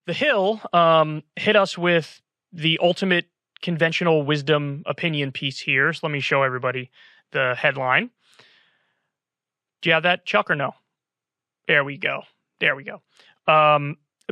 The Hill hit us with the ultimate conventional wisdom opinion piece here. So let me show everybody the headline. Do you have that, Chuck, or no? There we go.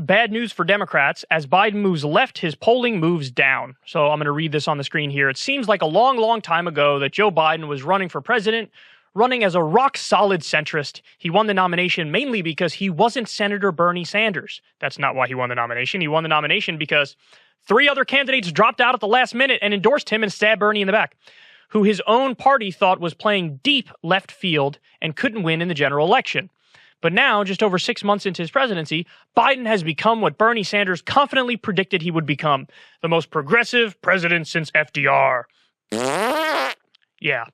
Bad news for Democrats. As Biden moves left, his polling moves down. So I'm going to read this on the screen here. It seems like a long, long time ago that Joe Biden was running for president, running as a rock-solid centrist. He won the nomination mainly because he wasn't Senator Bernie Sanders. That's not why he won the nomination. He won the nomination because 3 other candidates dropped out at the last minute and endorsed him and stabbed Bernie in the back, who his own party thought was playing deep left field and couldn't win in the general election. But now, just over 6 months into his presidency, Biden has become what Bernie Sanders confidently predicted he would become, the most progressive president since FDR. Yeah.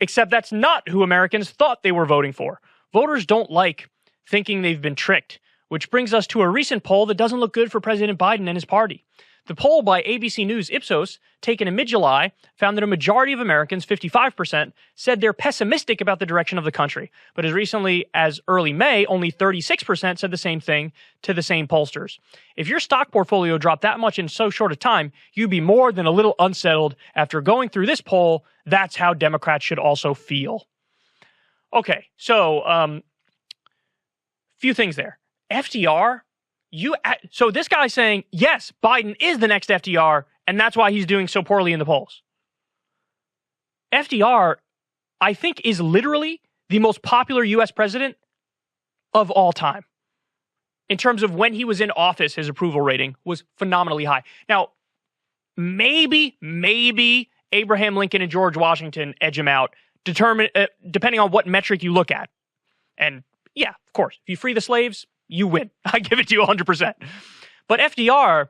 Except that's not who Americans thought they were voting for. Voters don't like thinking they've been tricked, which brings us to a recent poll that doesn't look good for President Biden and his party. The poll by ABC News Ipsos, taken in mid-July, found that a majority of Americans, 55%, said they're pessimistic about the direction of the country. But as recently as early May, only 36% said the same thing to the same pollsters. If your stock portfolio dropped that much in so short a time, you'd be more than a little unsettled. After going through this poll, that's how Democrats should also feel. Okay, so few things there. FDR... So this guy's saying, yes, Biden is the next FDR, and that's why he's doing so poorly in the polls. FDR, I think, is literally the most popular U.S. president of all time. In terms of when he was in office, his approval rating was phenomenally high. Now, maybe Abraham Lincoln and George Washington edge him out, depending on what metric you look at. And yeah, of course, if you free the slaves, you win. I give it to you 100%. But FDR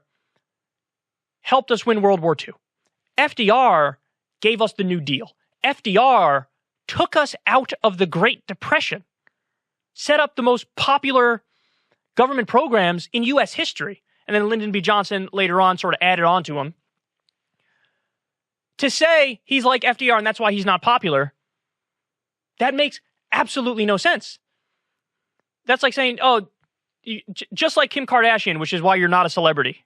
helped us win World War II. FDR gave us the New Deal. FDR took us out of the Great Depression, set up the most popular government programs in U.S. history. And then Lyndon B. Johnson later on sort of added on to him. To say he's like FDR and that's why he's not popular, that makes absolutely no sense. That's like saying, oh, just like Kim Kardashian, which is why you're not a celebrity.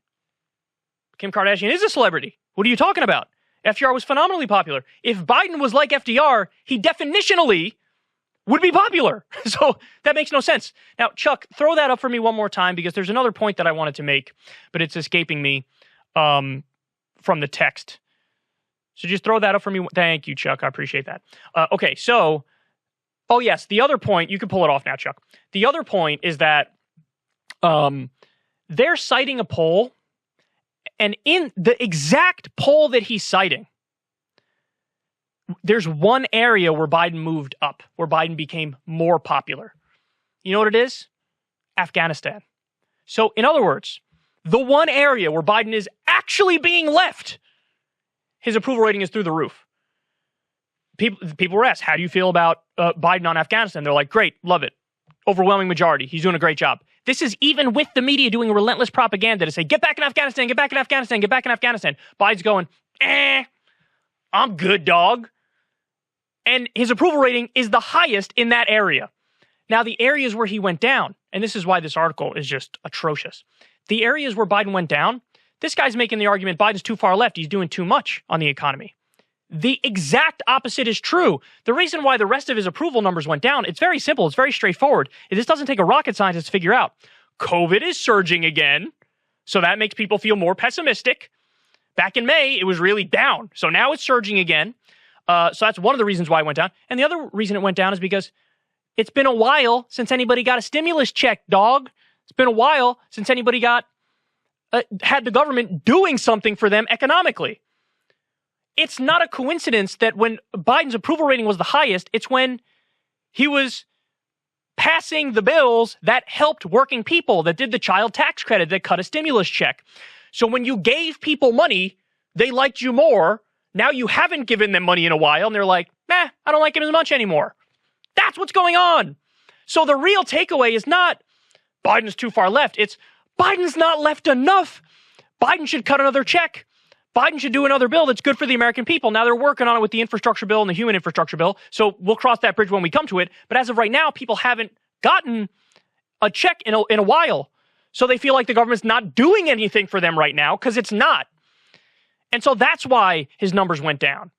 Kim Kardashian is a celebrity. What are you talking about? FDR was phenomenally popular. If Biden was like FDR, he definitionally would be popular. So that makes no sense. Now, Chuck, throw that up for me one more time because there's another point that I wanted to make, but it's escaping me from the text. So just throw that up for me. Thank you, Chuck. I appreciate that. Okay, so, oh yes, the other point, you can pull it off now, Chuck. The other point is that they're citing a poll, and in the exact poll that he's citing, there's one area where Biden moved up, where Biden became more popular. You know what it is? Afghanistan. So, in other words, the one area where Biden is actually being left, his approval rating is through the roof. People were asked, how do you feel about Biden on Afghanistan? They're like, great, love it. Overwhelming majority. He's doing a great job. This is even with the media doing relentless propaganda to say, get back in Afghanistan, get back in Afghanistan, get back in Afghanistan. Biden's going, I'm good, dog. And his approval rating is the highest in that area. Now, the areas where he went down, and this is why this article is just atrocious. The areas where Biden went down, this guy's making the argument Biden's too far left. He's doing too much on the economy. The exact opposite is true. The reason why the rest of his approval numbers went down, it's very simple. It's very straightforward. This doesn't take a rocket scientist to figure out. COVID is surging again, so that makes people feel more pessimistic. Back in May, it was really down. So now it's surging again. So that's one of the reasons why it went down. And the other reason it went down is because it's been a while since anybody got a stimulus check, dog. It's been a while since anybody had the government doing something for them economically. It's not a coincidence that when Biden's approval rating was the highest, it's when he was passing the bills that helped working people, that did the child tax credit, that cut a stimulus check. So when you gave people money, they liked you more. Now you haven't given them money in a while, and they're like, I don't like him as much anymore. That's what's going on. So the real takeaway is not Biden's too far left. It's Biden's not left enough. Biden should cut another check. Biden should do another bill that's good for the American people. Now they're working on it with the infrastructure bill and the human infrastructure bill. So we'll cross that bridge when we come to it. But as of right now, people haven't gotten a check in a while. So they feel like the government's not doing anything for them right now because it's not. And so that's why his numbers went down.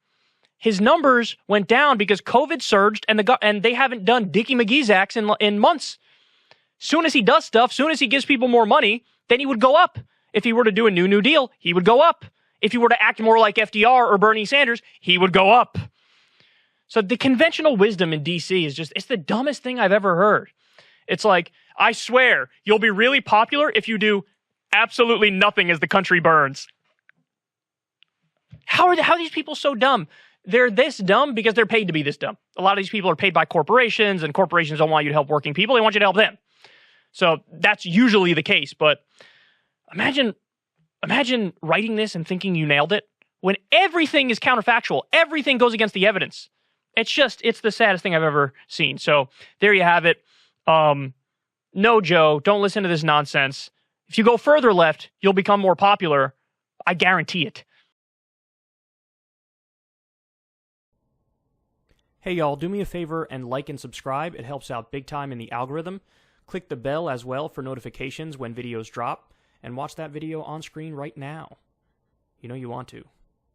His numbers went down because COVID surged and they haven't done Dickie McGee's acts in months. Soon as he does stuff, soon as he gives people more money, then he would go up. If he were to do a New Deal, he would go up. If he were to act more like FDR or Bernie Sanders, he would go up. So the conventional wisdom in DC is it's the dumbest thing I've ever heard. It's like, I swear, you'll be really popular if you do absolutely nothing as the country burns. How are these people so dumb? They're this dumb because they're paid to be this dumb. A lot of these people are paid by corporations, and corporations don't want you to help working people. They want you to help them. So that's usually the case. But imagine writing this and thinking you nailed it when everything is counterfactual. Everything goes against the evidence. It's the saddest thing I've ever seen. So there you have it. No, Joe, don't listen to this nonsense. If you go further left, you'll become more popular. I guarantee it. Hey, y'all, do me a favor and like and subscribe. It helps out big time in the algorithm. Click the bell as well for notifications when videos drop, and watch that video on screen right now. You know you want to.